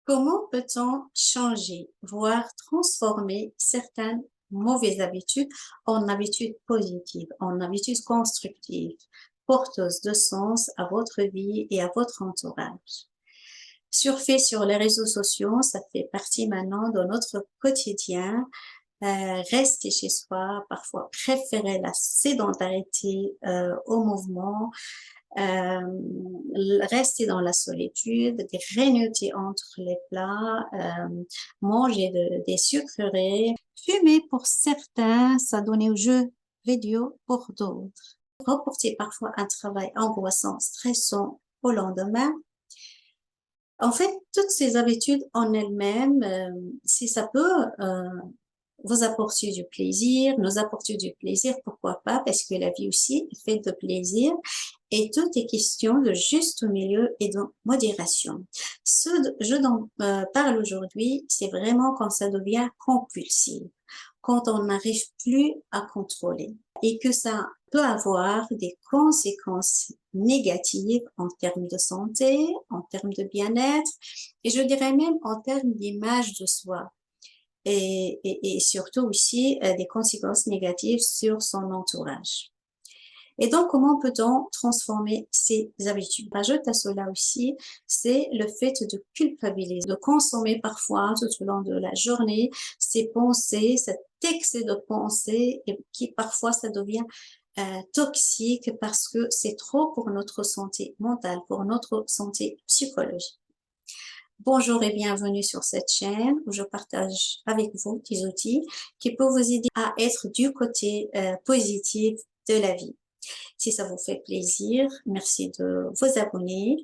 Comment peut-on changer, voire transformer certaines mauvaises habitudes en habitudes positives, en habitudes constructives, porteuses de sens à votre vie et à votre entourage? Surfer sur les réseaux sociaux, ça fait partie maintenant de notre quotidien. Rester chez soi, parfois préférer la sédentarité au mouvement, rester dans la solitude, grignoter entre les plats, manger des sucreries, fumer pour certains, s'adonner aux jeux vidéo pour d'autres, reporter parfois un travail angoissant, stressant au lendemain. En fait, toutes ces habitudes en elles-mêmes, si ça peut vous apporter du plaisir, nous apporter du plaisir, pourquoi pas, parce que la vie aussi est faite de plaisir et tout est question de juste milieu et de modération. Je dont parle aujourd'hui, c'est vraiment quand ça devient compulsif, quand on n'arrive plus à contrôler et que ça peut avoir des conséquences négatives en termes de santé, en termes de bien-être et je dirais même en termes d'image de soi et surtout aussi des conséquences négatives sur son entourage. Et donc, comment peut-on transformer ces habitudes? Ajoute à cela aussi, c'est le fait de culpabiliser, de consommer parfois tout au long de la journée ces pensées, cet excès de pensées et qui parfois ça devient toxique parce que c'est trop pour notre santé mentale, pour notre santé psychologique. Bonjour et bienvenue sur cette chaîne où je partage avec vous des outils qui peuvent vous aider à être du côté positif de la vie. Si ça vous fait plaisir, merci de vous abonner,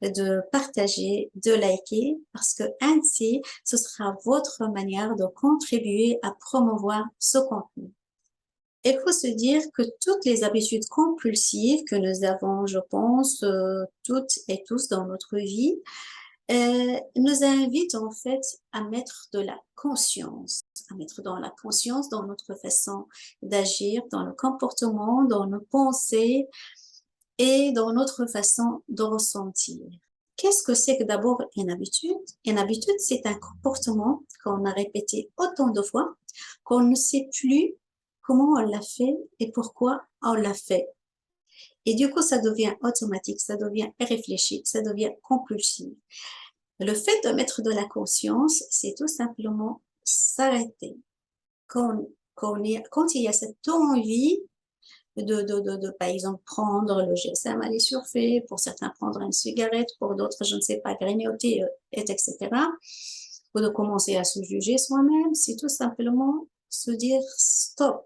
de partager, de liker, parce que ainsi, ce sera votre manière de contribuer à promouvoir ce contenu. Il faut se dire que toutes les habitudes compulsives que nous avons, je pense, toutes et tous dans notre vie, nous invitent en fait à mettre de la conscience, à mettre dans la conscience dans notre façon d'agir, dans le comportement, dans nos pensées et dans notre façon de ressentir. Qu'est-ce que c'est que d'abord une habitude? Une habitude, c'est un comportement qu'on a répété autant de fois qu'on ne sait plus comment on l'a fait et pourquoi on l'a fait. Et du coup, ça devient automatique, ça devient irréfléchi, ça devient compulsif. Le fait de mettre de la conscience, c'est tout simplement s'arrêter. Quand il y a cette envie par exemple, prendre le GSM, aller surfer, pour certains prendre une cigarette, pour d'autres, je ne sais pas, grignoter, etc. Ou de commencer à se juger soi-même, c'est tout simplement se dire stop.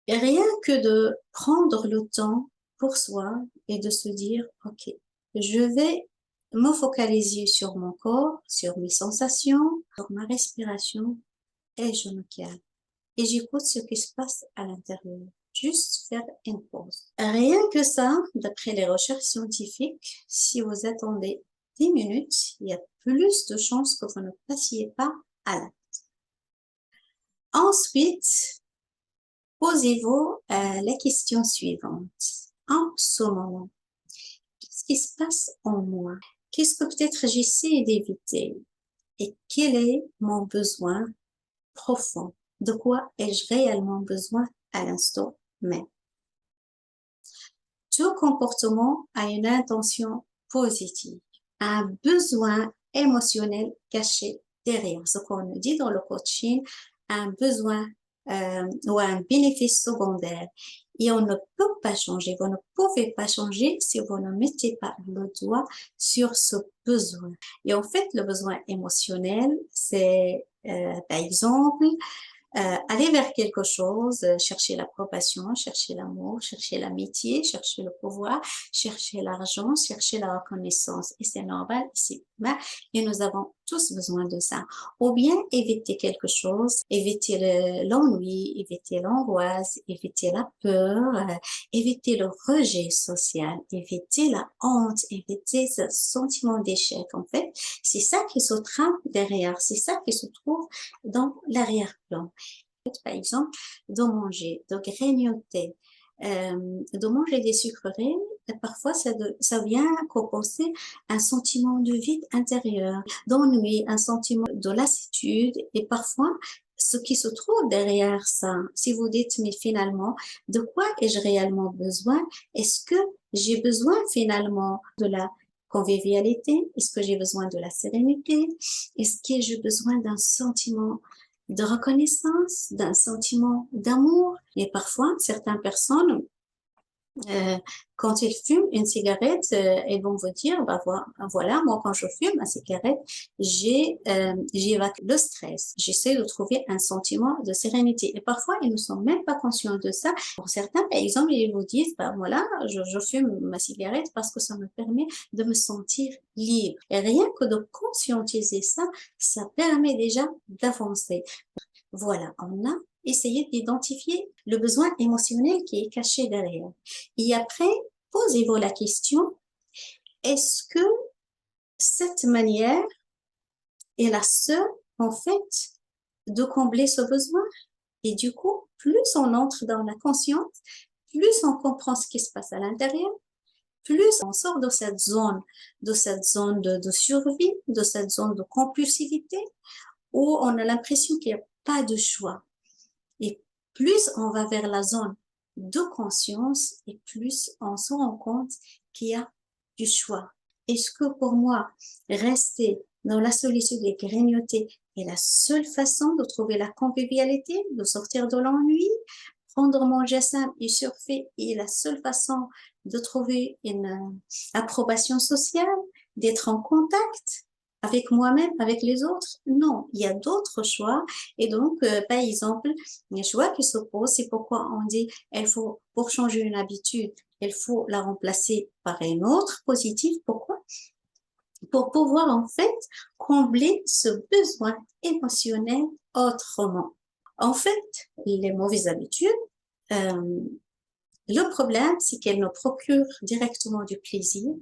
Et rien que de prendre le temps pour soi et de se dire, OK, je vais me focaliser sur mon corps, sur mes sensations, sur ma respiration et je me calme. Et j'écoute ce qui se passe à l'intérieur. Juste faire une pause. Rien que ça, d'après les recherches scientifiques, si vous attendez 10 minutes, il y a plus de chances que vous ne passiez pas à l'acte. Ensuite, posez-vous la question suivante. En ce moment, qu'est-ce qui se passe en moi? Qu'est-ce que peut-être j'essaie d'éviter? Et quel est mon besoin profond? De quoi ai-je réellement besoin à l'instant même? Tout comportement a une intention positive, un besoin émotionnel caché derrière. Ce qu'on nous dit dans le coaching, un besoin ou un bénéfice secondaire. Et on ne peut pas changer, vous ne pouvez pas changer si vous ne mettez pas le doigt sur ce besoin. Et en fait, le besoin émotionnel, c'est par exemple, aller vers quelque chose, chercher l'approbation, chercher l'amour, chercher l'amitié, chercher le pouvoir, chercher l'argent, chercher la reconnaissance. Et c'est normal, c'est humain, et nous avons tous besoin de ça. Ou bien éviter quelque chose, éviter l'ennui, éviter l'angoisse, éviter la peur, éviter le rejet social, éviter la honte, éviter ce sentiment d'échec. En fait, c'est ça qui se trame derrière, c'est ça qui se trouve dans l'arrière-plan. Par exemple, de manger, de grignoter, de manger des sucreries, parfois ça vient compenser un sentiment de vide intérieur, d'ennui, un sentiment de lassitude et parfois ce qui se trouve derrière ça. Si vous dites, mais finalement, de quoi ai-je réellement besoin? Est-ce que j'ai besoin finalement de la convivialité? Est-ce que j'ai besoin de la sérénité? Est-ce que j'ai besoin d'un sentiment de reconnaissance, d'un sentiment d'amour? Et parfois, certaines personnes euh, quand ils fument une cigarette, ils vont vous dire, bah voilà, moi quand je fume ma cigarette, j'évacue le stress. J'essaie de trouver un sentiment de sérénité. Et parfois, ils ne sont même pas conscients de ça. Pour certains, par exemple, ils vous disent, bah voilà, je fume ma cigarette parce que ça me permet de me sentir libre. Et rien que de conscientiser ça, ça permet déjà d'avancer. Voilà, on a essayé d'identifier le besoin émotionnel qui est caché derrière. Et après, posez-vous la question, est-ce que cette manière est la seule, en fait, de combler ce besoin? Et du coup, plus on entre dans la conscience, plus on comprend ce qui se passe à l'intérieur, plus on sort de cette zone de survie, de cette zone de compulsivité, où on a l'impression qu'il n'y a pas de choix. Et plus on va vers la zone de conscience et plus on se rend compte qu'il y a du choix. Est-ce que pour moi, rester dans la solitude et grignoter est la seule façon de trouver la convivialité, de sortir de l'ennui? Prendre mon GSM et surfer est la seule façon de trouver une approbation sociale, d'être en contact avec moi-même, avec les autres? Non, il y a d'autres choix. Et donc, par exemple, les choix qui s'opposent, c'est pourquoi on dit, il faut, pour changer une habitude, il faut la remplacer par une autre positive. Pourquoi? Pour pouvoir, en fait, combler ce besoin émotionnel autrement. En fait, les mauvaises habitudes, euh, le problème, c'est qu'elles nous procurent directement du plaisir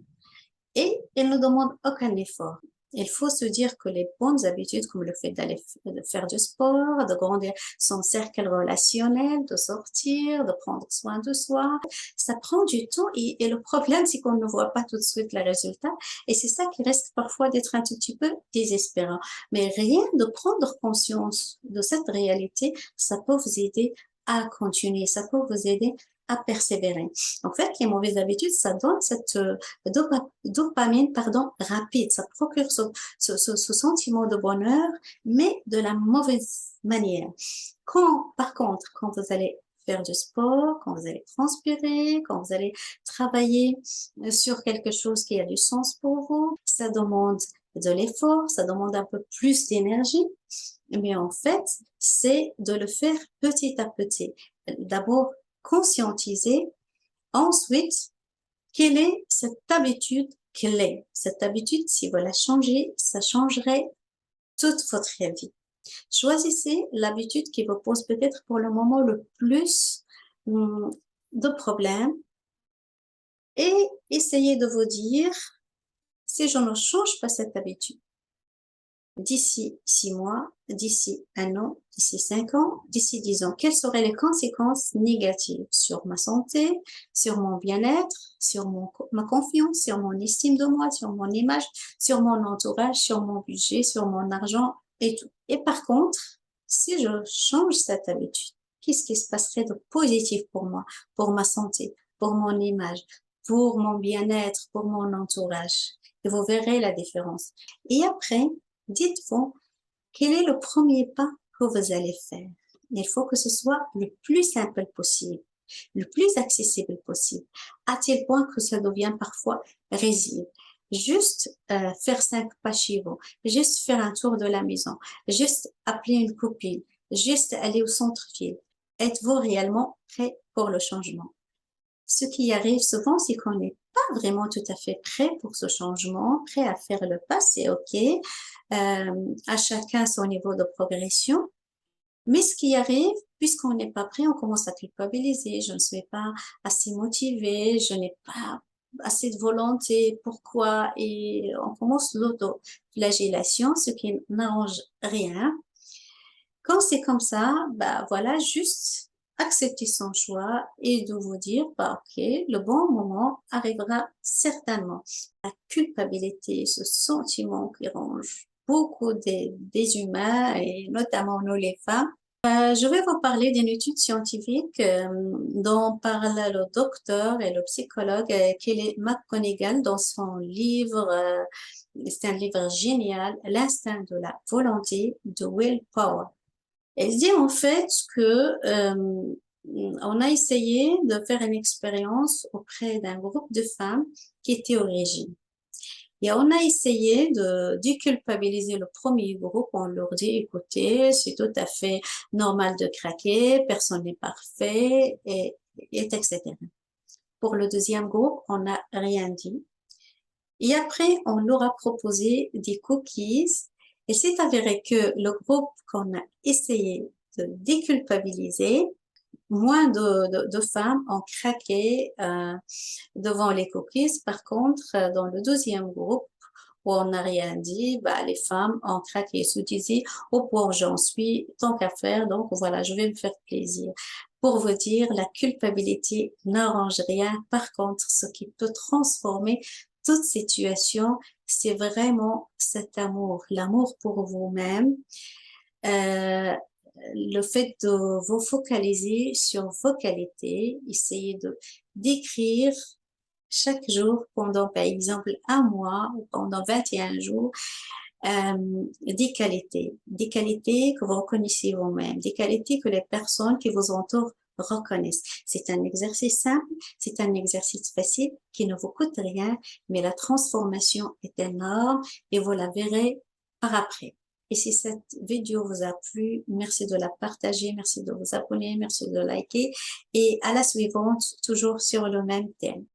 et elles ne demandent aucun effort. Il faut se dire que les bonnes habitudes, comme le fait d'aller faire du sport, de grandir son cercle relationnel, de sortir, de prendre soin de soi, ça prend du temps et le problème, c'est qu'on ne voit pas tout de suite les résultats et c'est ça qui risque parfois d'être un tout petit peu désespérant. Mais rien de prendre conscience de cette réalité, ça peut vous aider à continuer, ça peut vous aider à persévérer. En fait, les mauvaises habitudes, ça donne cette dopamine, pardon, rapide. Ça procure ce sentiment de bonheur, mais de la mauvaise manière. Par contre, quand vous allez faire du sport, quand vous allez transpirer, quand vous allez travailler sur quelque chose qui a du sens pour vous, ça demande de l'effort, ça demande un peu plus d'énergie, mais en fait, c'est de le faire petit à petit. D'abord, conscientiser. Ensuite, quelle est cette habitude clé? Cette habitude, si vous la changez, ça changerait toute votre vie. Choisissez l'habitude qui vous pose peut-être pour le moment le plus de problèmes et essayez de vous dire, si je ne change pas cette habitude, d'ici 6 mois, d'ici 1 an, d'ici 5 ans, d'ici 10 ans, quelles seraient les conséquences négatives sur ma santé, sur mon bien-être, sur ma confiance, sur mon estime de moi, sur mon image, sur mon entourage, sur mon budget, sur mon argent et tout. Et par contre, si je change cette habitude, qu'est-ce qui se passerait de positif pour moi, pour ma santé, pour mon image, pour mon bien-être, pour mon entourage? Et vous verrez la différence. Et après, dites-vous, quel est le premier pas que vous allez faire? Il faut que ce soit le plus simple possible, le plus accessible possible, à tel point que ça devient parfois risible. Juste faire 5 pas chez vous, juste faire un tour de la maison, juste appeler une copine, juste aller au centre-ville. Êtes-vous réellement prêt pour le changement? Ce qui arrive souvent, c'est qu'on n'est pas vraiment tout à fait prêt pour ce changement, prêt à faire le pas, c'est OK. À chacun son niveau de progression. Mais ce qui arrive, puisqu'on n'est pas prêt, on commence à culpabiliser. Je ne suis pas assez motivée, je n'ai pas assez de volonté. Pourquoi? Et on commence l'auto-flagellation, ce qui n'arrange rien. Quand c'est comme ça, bah voilà, juste accepter son choix et de vous dire, bah, ok, le bon moment arrivera certainement. La culpabilité, ce sentiment qui ronge beaucoup des humains et notamment nous les femmes. Je vais vous parler d'une étude scientifique dont parle le docteur et le psychologue Kelly McGonigal dans son livre, c'est un livre génial, L'instinct de la volonté de Willpower. Elle dit en fait que on a essayé de faire une expérience auprès d'un groupe de femmes qui étaient au régime. Et on a essayé de déculpabiliser le premier groupe. On leur dit, écoutez, c'est tout à fait normal de craquer, personne n'est parfait, et etc. Pour le deuxième groupe, on n'a rien dit. Et après, on leur a proposé des cookies. Et c'est avéré que le groupe qu'on a essayé de déculpabiliser, moins de femmes ont craqué devant les cookies. Par contre, dans le deuxième groupe, où on n'a rien dit, bah, les femmes ont craqué, se disaient, au point où j'en suis, tant qu'à faire, donc voilà, je vais me faire plaisir. Pour vous dire, la culpabilité n'arrange rien. Par contre, ce qui peut transformer toute situation, c'est vraiment cet amour, l'amour pour vous-même. Euh, le fait de vous focaliser sur vos qualités, essayer de d'écrire chaque jour pendant, par exemple, un mois ou pendant 21 jours, des qualités que vous reconnaissez vous-même, des qualités que les personnes qui vous entourent reconnaissent. C'est un exercice simple, c'est un exercice facile qui ne vous coûte rien, mais la transformation est énorme et vous la verrez par après. Et si cette vidéo vous a plu, merci de la partager, merci de vous abonner, merci de liker et à la suivante, toujours sur le même thème.